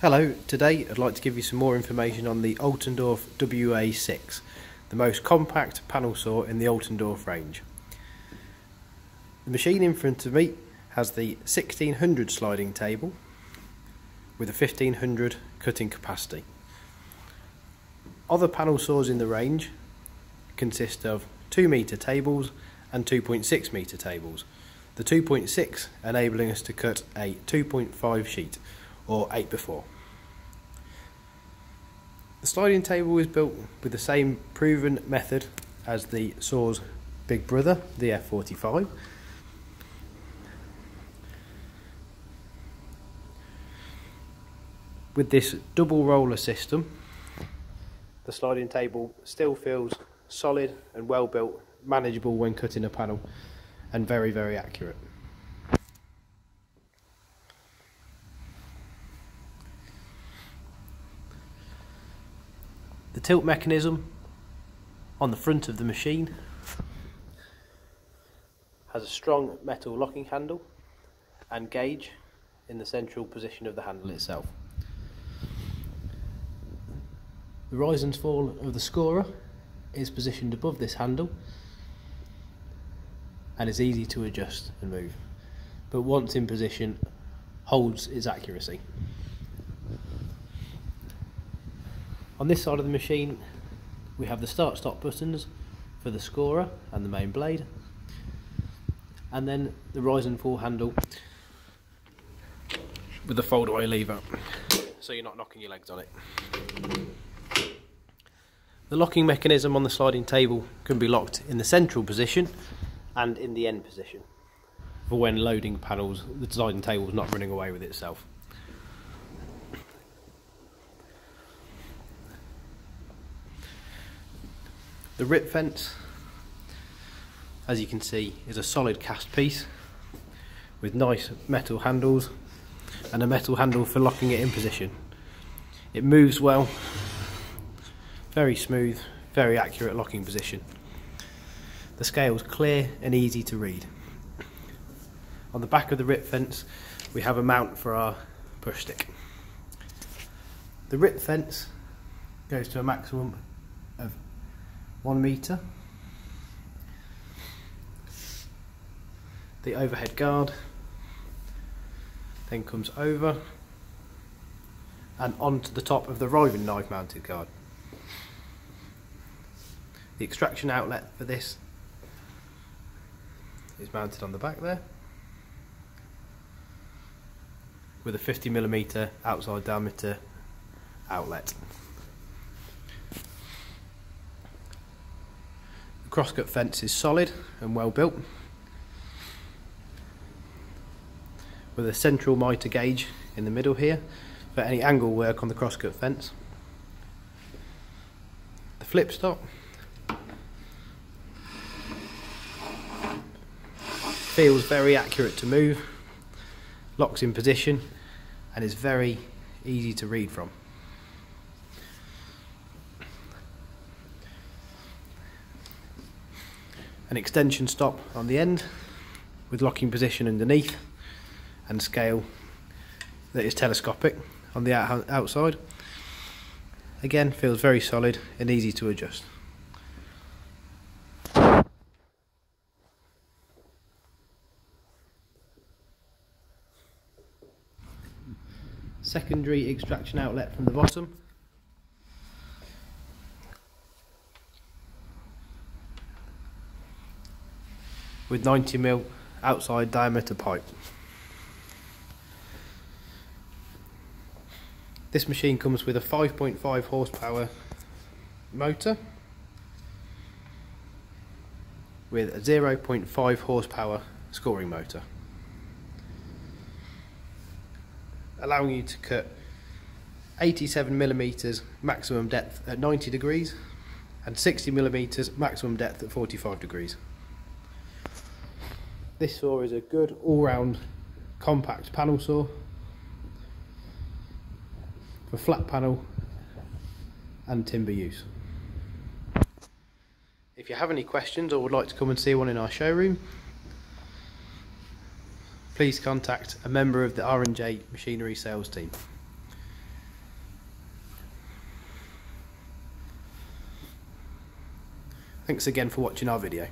Hello, today I'd like to give you some more information on the Altendorf WA6, the most compact panel saw in the Altendorf range. The machine in front of me has the 1600 sliding table with a 1500 cutting capacity. Other panel saws in the range consist of 2 metre tables and 2.6 metre tables. The 2.6 enabling us to cut a 2.5 sheet or 8x4. The sliding table is built with the same proven method as the saw's big brother, the F45. With this double roller system, the sliding table still feels solid and well built, manageable when cutting a panel, and very, very accurate. The tilt mechanism on the front of the machine has a strong metal locking handle and gauge in the central position of the handle itself. The rise and fall of the scorer is positioned above this handle and is easy to adjust and move, but once in position holds its accuracy. On this side of the machine we have the start-stop buttons for the scorer and the main blade, and then the rise and fall handle with the fold-away lever so you're not knocking your legs on it. The locking mechanism on the sliding table can be locked in the central position and in the end position for when loading panels, the sliding table is not running away with itself. The rip fence, as you can see, is a solid cast piece with nice metal handles and a metal handle for locking it in position. It moves well, very smooth, very accurate locking position. The scale is clear and easy to read. On the back of the rip fence we have a mount for our push stick. The rip fence goes to a maximum of 1 metre. The overhead guard then comes over and onto the top of the riving knife mounted guard. The extraction outlet for this is mounted on the back there with a 50mm outside diameter outlet. The crosscut fence is solid and well built with a central mitre gauge in the middle here for any angle work on the crosscut fence. The flip stop feels very accurate to move, locks in position and is very easy to read from. An extension stop on the end with locking position underneath and scale that is telescopic on the outside. Again, feels very solid and easy to adjust. Secondary extraction outlet from the bottom. With 90mm outside diameter pipe. This machine comes with a 5.5 horsepower motor with a 0.5 horsepower scoring motor, allowing you to cut 87mm maximum depth at 90 degrees and 60mm maximum depth at 45 degrees. This saw is a good all-round compact panel saw for flat panel and timber use. If you have any questions or would like to come and see one in our showroom, please contact a member of the R&J Machinery sales team. Thanks again for watching our video.